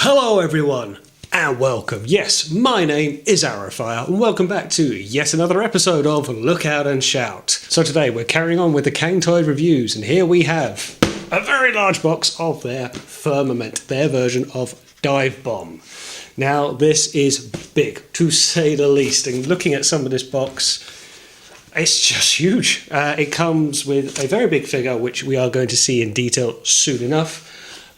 Hello everyone, and welcome. Yes, my name is Arrowfire, and welcome back to yet another episode of Look Out and Shout. So today we're carrying on with the Cang Toys reviews, and here we have a very large box of their Firmanent, their version of Divebomb. Now this is big, to say the least, and looking at some of this box, it's just huge. It comes with a very big figure, which we are going to see in detail soon enough.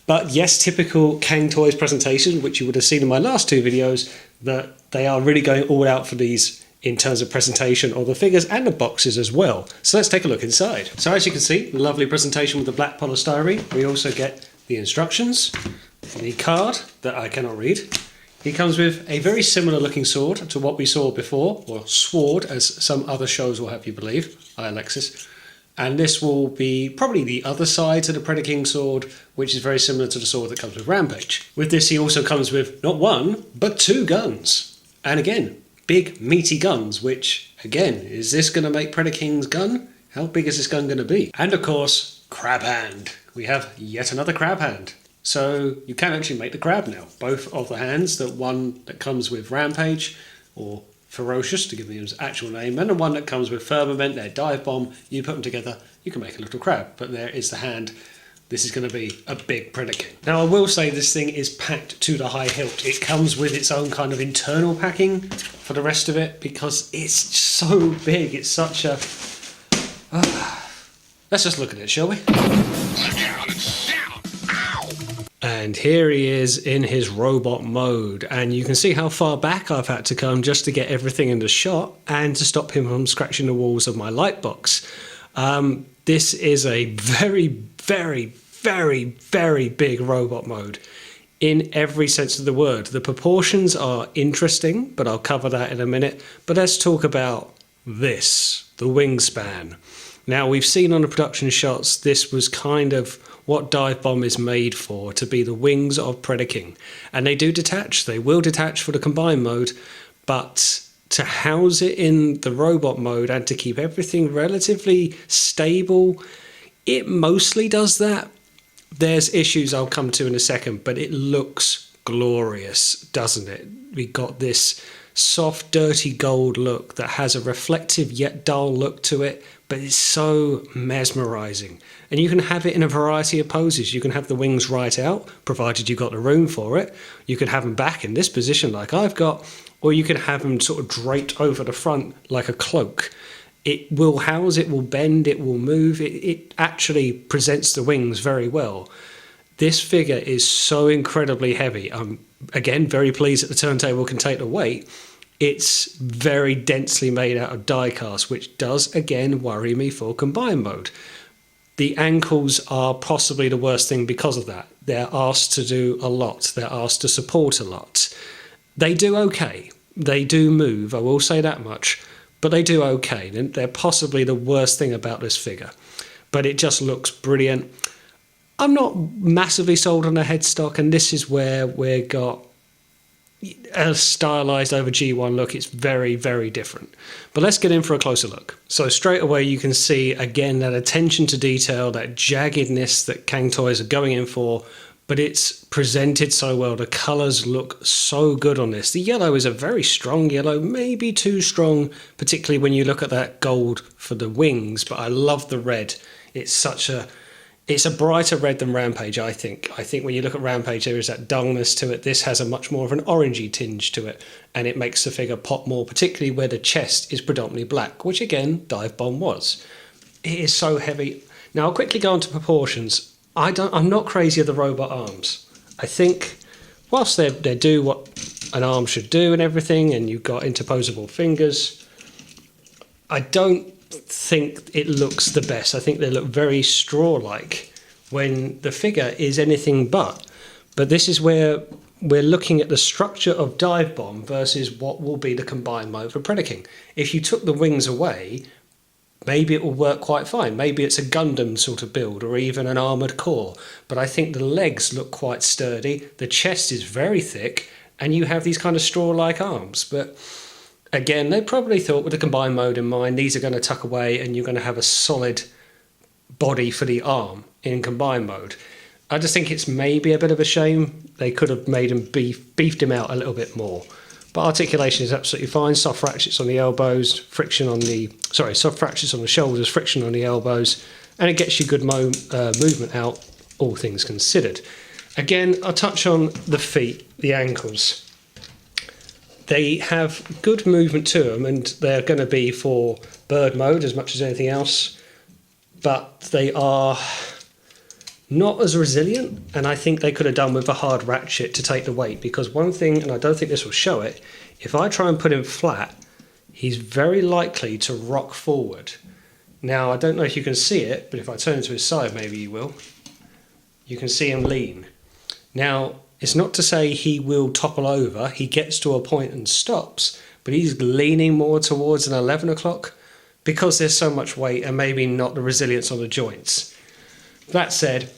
But yes, typical Cang Toys presentation, which you would have seen in my last two videos, that they are really going all out for these in terms of presentation of the figures and the boxes as well. So let's take a look inside. So as you can see, lovely presentation with the black polystyrene. We also get the instructions, the card that I cannot read. He comes with a very similar looking sword to what we saw before, or sword as some other shows will have you believe. Hi Alexis. And this will be probably the other side to the Predacons sword, which is very similar to the sword that comes with Rampage. With this, he also comes with not one, but two guns. And again, big meaty guns, which, again, is this going to make Predacons' gun? How big is this gun going to be? And of course, crab hand. We have yet another crab hand. So you can actually make the crab now. Both of the hands, the one that comes with Rampage, or Ferocious, to give them his actual name, and the one that comes with Firmanent, their Divebomb. You put them together, you can make a little crab, but there is the hand. This is going to be a big Predacon. Now I will say this thing is packed to the high hilt. It comes with its own kind of internal packing for the rest of it, because it's so big. It's such a... Let's just look at it, shall we? And here he is in his robot mode, and you can see how far back I've had to come just to get everything in the shot and to stop him from scratching the walls of my light box. This is a very, very, very, very big robot mode in every sense of the word. The proportions are interesting, but I'll cover that in a minute. But let's talk about this, the wingspan. Now we've seen on the production shots, this was kind of what Divebomb is made for, to be the wings of Predacon. And they do detach, they will detach for the combined mode, but to house it in the robot mode and to keep everything relatively stable, it mostly does that. There's issues I'll come to in a second, but it looks glorious, doesn't it? We got this soft, dirty gold look that has a reflective yet dull look to it, but it's so mesmerizing. And you can have it in a variety of poses. You can have the wings right out, provided you've got the room for it. You can have them back in this position like I've got, or you can have them sort of draped over the front like a cloak. It will house, it will bend, it will move. It actually presents the wings very well. This figure is so incredibly heavy. I'm, again, very pleased that the turntable can take the weight. It's very densely made out of die cast, which does, again, worry me for combined mode. The ankles are possibly the worst thing because of that. They're asked to do a lot. They're asked to support a lot. They do okay. They do move, I will say that much, but they do okay. They're possibly the worst thing about this figure, but it just looks brilliant. I'm not massively sold on a headstock, and this is where we've got a stylized over G1 look. It's very, very different. But let's get in for a closer look. So straight away you can see again that attention to detail, that jaggedness that Cang Toys are going in for, but it's presented so well. The colors look so good on this. The yellow is a very strong yellow, maybe too strong, particularly when you look at that gold for the wings, but I love the red. It's a brighter red than Rampage, I think. I think when you look at Rampage, there is that dullness to it. This has a much more of an orangey tinge to it, and it makes the figure pop more, particularly where the chest is predominantly black, which again, Divebomb was. It is so heavy. Now, I'll quickly go on to proportions. I'm not crazy of the robot arms. I think, whilst they do what an arm should do and everything, and you've got interposable fingers, I don't think it looks the best. I think they look very straw-like when the figure is anything but. But this is where we're looking at the structure of Divebomb versus what will be the combined mode for Predacon. If you took the wings away, maybe it will work quite fine. Maybe it's a Gundam sort of build, or even an armoured core. But I think the legs look quite sturdy, the chest is very thick, and you have these kind of straw-like arms. But again, they probably thought with the combined mode in mind, these are going to tuck away and you're going to have a solid body for the arm in combined mode. I just think it's maybe a bit of a shame. They could have made him beefed him out a little bit more. But articulation is absolutely fine. Soft ratchets on the elbows, soft ratchets on the shoulders, friction on the elbows, and it gets you good movement out, all things considered. Again, I'll touch on the feet, the ankles. They have good movement to them, and they're going to be for bird mode as much as anything else, but they are not as resilient, and I think they could have done with a hard ratchet to take the weight, because one thing, and I don't think this will show it, if I try and put him flat, he's very likely to rock forward. Now, I don't know if you can see it, but if I turn to his side, maybe you will. You can see him lean. Now, it's not to say he will topple over. He gets to a point and stops, but he's leaning more towards an 11 o'clock because there's so much weight and maybe not the resilience on the joints. That said,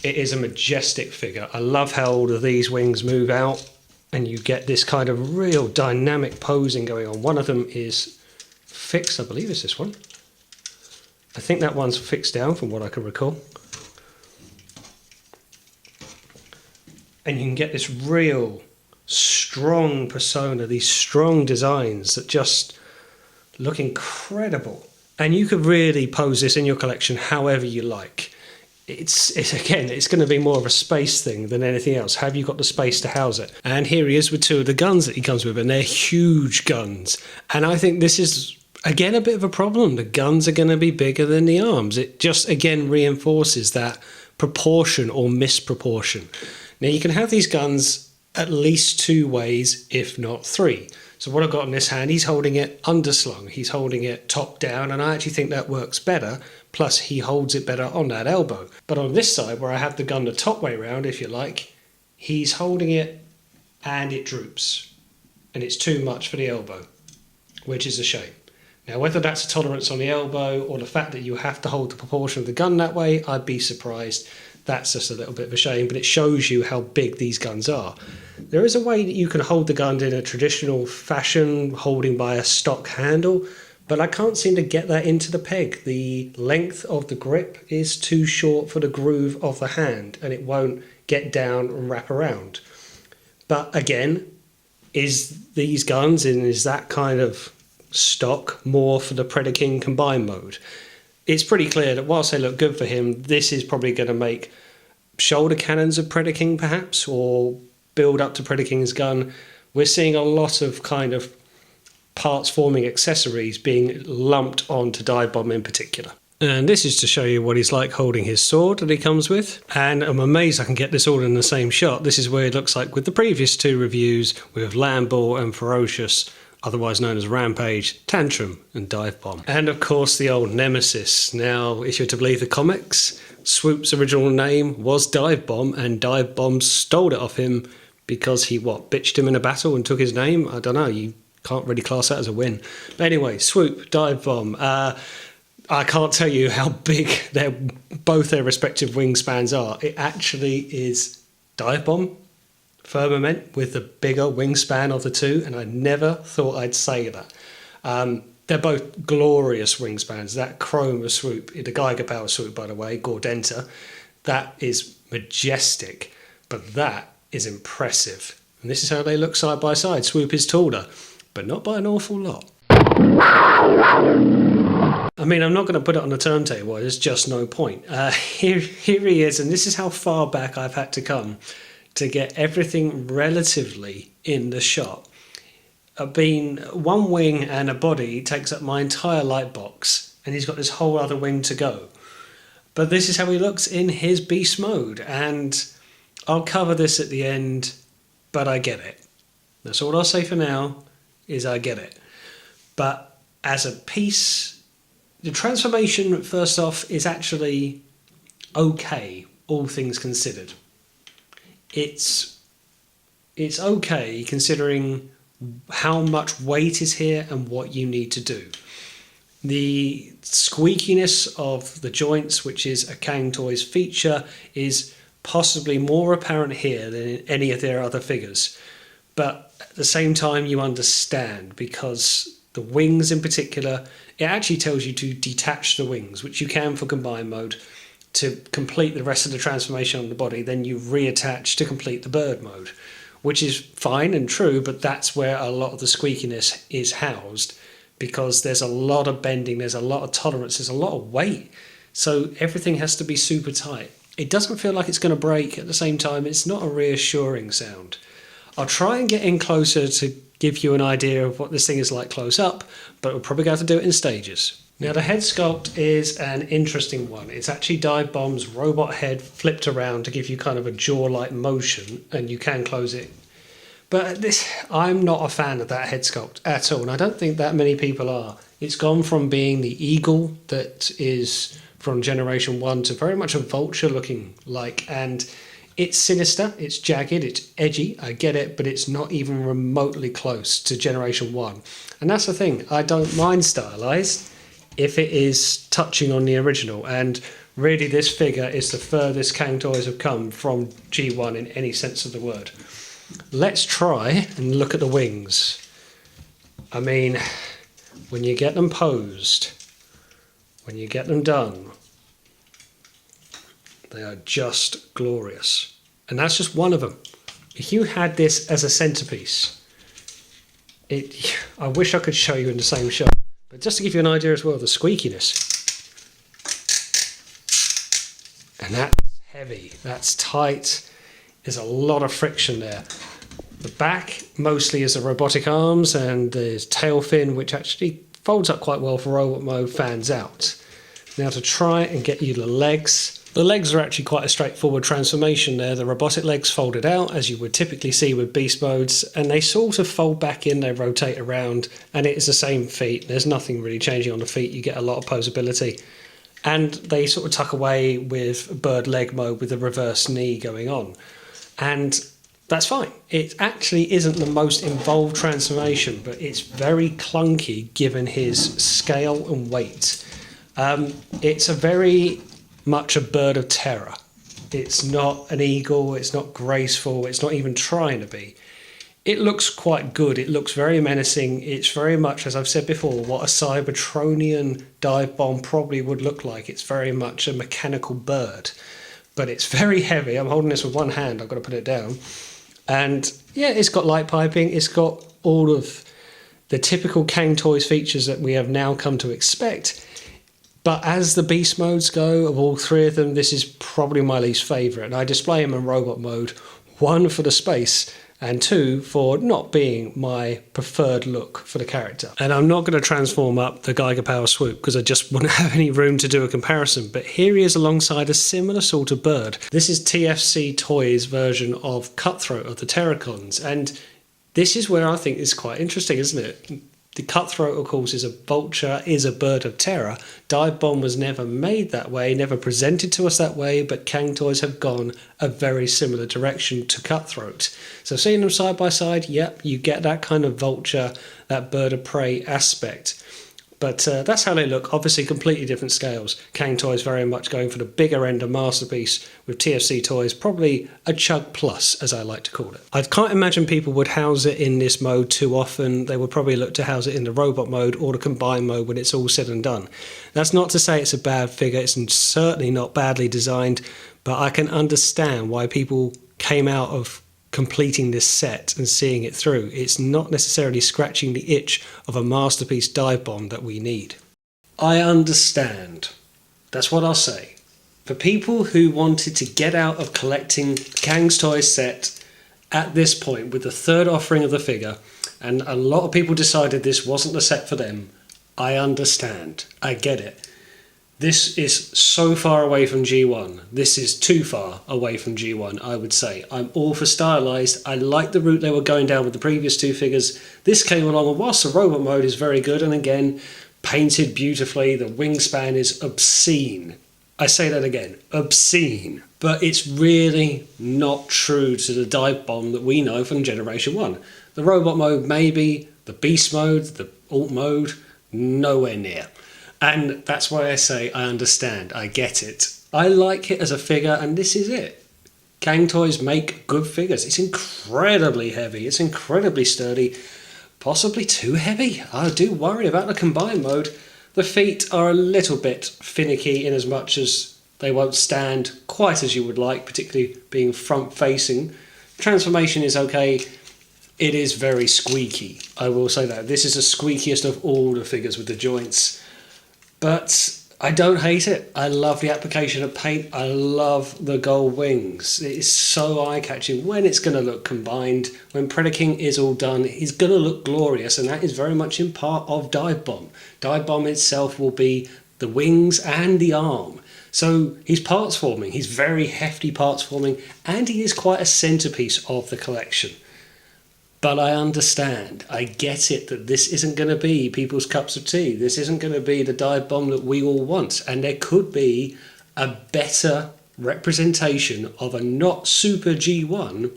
it is a majestic figure. I love how all of these wings move out and you get this kind of real dynamic posing going on. One of them is fixed, I believe it's this one. I think that one's fixed down from what I can recall. And you can get this real strong persona, these strong designs that just look incredible. And you could really pose this in your collection however you like. It's going to be more of a space thing than anything else. Have you got the space to house it? And here he is with two of the guns that he comes with, and they're huge guns. And I think this is, again, a bit of a problem. The guns are going to be bigger than the arms. It just, again, reinforces that proportion or misproportion. Now, you can have these guns at least two ways, if not three. So what I've got in this hand, he's holding it underslung. He's holding it top down, and I actually think that works better. Plus, he holds it better on that elbow. But on this side, where I have the gun the top way round, if you like, he's holding it and it droops. And it's too much for the elbow, which is a shame. Now, whether that's a tolerance on the elbow or the fact that you have to hold the proportion of the gun that way, I'd be surprised. That's just a little bit of a shame, but it shows you how big these guns are. There is a way that you can hold the gun in a traditional fashion, holding by a stock handle, but I can't seem to get that into the peg. The length of the grip is too short for the groove of the hand, and it won't get down and wrap around. But again, is these guns, and is that kind of stock more for the Predacon combined mode? It's pretty clear that whilst they look good for him, this is probably going to make shoulder cannons of Predacon perhaps, or build up to Predacon's gun. We're seeing a lot of kind of parts forming accessories being lumped onto Divebomb in particular. And this is to show you what he's like holding his sword that he comes with. And I'm amazed I can get this all in the same shot. This is where it looks like with the previous two reviews with Lamball and Ferocious, otherwise known as Rampage, Tantrum and Divebomb. And of course the old nemesis. Now, if you're to believe the comics, Swoop's original name was Divebomb, and Divebomb stole it off him because he, bitched him in a battle and took his name? I don't know, you can't really class that as a win. But anyway, Swoop, Divebomb. I can't tell you how big both their respective wingspans are. It actually is Divebomb, Firmanent, with the bigger wingspan of the two, and I never thought I'd say that. They're both glorious wingspans. That chrome of Swoop, the Geiger Power Swoop, by the way, Gordenta, that is majestic, but that is impressive. And this is how they look side by side. Swoop is taller, but not by an awful lot. I mean, I'm not going to put it on the turntable, there's just no point. Here he is, and this is how far back I've had to come to get everything relatively in the shot. Being one wing and a body takes up my entire light box, and he's got this whole other wing to go. But this is how he looks in his beast mode, and I'll cover this at the end, but I get it. That's all I'll say for now, is I get it. But as a piece, the transformation, first off, is actually okay, all things considered. It's okay considering how much weight is here and what you need to do. The squeakiness of the joints, which is a Cang Toys feature, is possibly more apparent here than in any of their other figures. But at the same time, you understand, because the wings in particular, it actually tells you to detach the wings, which you can for combined mode, to complete the rest of the transformation on the body, then you reattach to complete the bird mode, which is fine and true, but that's where a lot of the squeakiness is housed, because there's a lot of bending, there's a lot of tolerance, there's a lot of weight. So everything has to be super tight. It doesn't feel like it's going to break. At the same time, it's not a reassuring sound. I'll try and get in closer to give you an idea of what this thing is like close up, but we'll probably have to do it in stages. Now the head sculpt is an interesting one. It's actually Divebomb's robot head flipped around to give you kind of a jaw-like motion, and you can close it. But I'm not a fan of that head sculpt at all, and I don't think that many people are. It's gone from being the eagle that is from Generation 1 to very much a vulture looking like, and it's sinister, it's jagged, it's edgy, I get it, but it's not even remotely close to Generation 1. And that's the thing, I don't mind stylized if it is touching on the original, and really this figure is the furthest Cang Toys have come from G1 in any sense of the word. Let's try and look at the wings. I mean, when you get them posed, when you get them done, they are just glorious. And that's just one of them. If you had this as a centerpiece, I wish I could show you in the same shot, but just to give you an idea as well, the squeakiness. And that's heavy, that's tight, there's a lot of friction there. The back mostly is the robotic arms, and there's tail fin, which actually folds up quite well for robot mode, fans out. Now to try and get you the legs are actually quite a straightforward transformation there. The robotic legs folded out, as you would typically see with beast modes, and they sort of fold back in, they rotate around, and it is the same feet. There's nothing really changing on the feet, you get a lot of posability. And they sort of tuck away with bird leg mode with the reverse knee going on. And that's fine. It actually isn't the most involved transformation, but it's very clunky given his scale and weight. It's a very much a bird of terror. It's not an eagle, it's not graceful, it's not even trying to be. It looks quite good, it looks very menacing, it's very much, as I've said before, what a Cybertronian Divebomb probably would look like. It's very much a mechanical bird, but it's very heavy. I'm holding this with one hand, I've got to put it down. And yeah, it's got light piping, it's got all of the typical Cang Toys features that we have now come to expect. But as the beast modes go, of all three of them, this is probably my least favourite. And I display him in robot mode, 1 for the space, and 2 for not being my preferred look for the character. And I'm not going to transform up the Geiger Power Swoop because I just wouldn't have any room to do a comparison. But here he is alongside a similar sort of bird. This is TFC Toys' version of Cutthroat of the Predacons, and this is where I think it's quite interesting, isn't it? The Cutthroat, of course, is a vulture, is a bird of terror. Divebomb was never made that way, never presented to us that way, but Cang Toys have gone a very similar direction to Cutthroat. So seeing them side by side, yep, you get that kind of vulture, that bird of prey aspect. But that's how they look, obviously completely different scales. Cang Toys very much going for the bigger end of Masterpiece, with TFC Toys probably a chug plus, as I like to call it. I can't imagine people would house it in this mode too often. They would probably look to house it in the robot mode or the combined mode when it's all said and done. That's not to say it's a bad figure, it's certainly not badly designed, but I can understand why people came out of completing this set and seeing it through. It's not necessarily scratching the itch of a Masterpiece Divebomb that we need. I understand. That's what I'll say. For people who wanted to get out of collecting Cang Toys set at this point with the third offering of the figure, and a lot of people decided this wasn't the set for them, I understand. I get it. This is so far away from G1. This is too far away from G1, I would say. I'm all for stylized. I like the route they were going down with the previous two figures. This came along, and whilst the robot mode is very good, and again, painted beautifully, the wingspan is obscene. I say that again, obscene. But it's really not true to the Divebomb that we know from Generation 1. The robot mode maybe, the beast mode, the alt mode, nowhere near. And that's why I say I understand, I get it. I like it as a figure, and this is it. Cang Toys make good figures. It's incredibly heavy, it's incredibly sturdy, possibly too heavy. I do worry about the combined mode. The feet are a little bit finicky in as much as They won't stand quite as you would like, particularly being front facing. Transformation is okay. It is very squeaky, I will say that. This is the squeakiest of all the figures with the joints. But I don't hate it. I love the application of paint. I love the gold wings. It is so eye-catching when it's going to look combined. When Predacon is all done, he's going to look glorious, and that is very much in part of Divebomb. Divebomb itself will be the wings and the arm. So he's parts forming. He's very hefty parts forming, and he is quite a centerpiece of the collection. But I understand, I get it, that this isn't going to be people's cups of tea. This isn't going to be the Divebomb that we all want. And there could be a better representation of a not super G1,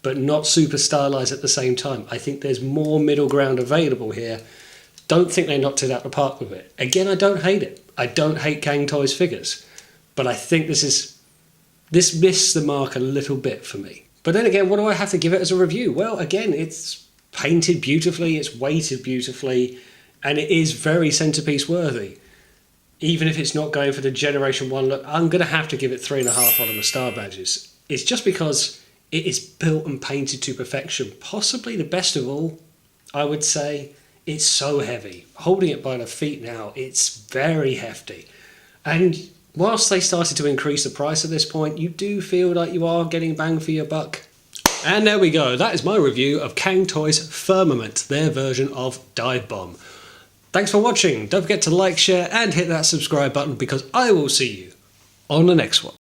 but not super stylized at the same time. I think there's more middle ground available here. Don't think they knocked it out the park with it. Again, I don't hate it. I don't hate Cang Toys figures. But I think this missed the mark a little bit for me. But then again, what do I have to give it as a review? Well, again, it's painted beautifully, it's weighted beautifully, and it is very centerpiece worthy. Even if it's not going for the Generation 1 look, I'm going to have to give it 3.5 on the star badges. It's just because it is built and painted to perfection. Possibly the best of all, I would say. It's so heavy. Holding it by the feet now, it's very hefty. And whilst they started to increase the price at this point, you do feel like you are getting bang for your buck. And there we go. That is my review of Cang Toys Firmanent, their version of Divebomb. Thanks for watching. Don't forget to like, share, and hit that subscribe button, because I will see you on the next one.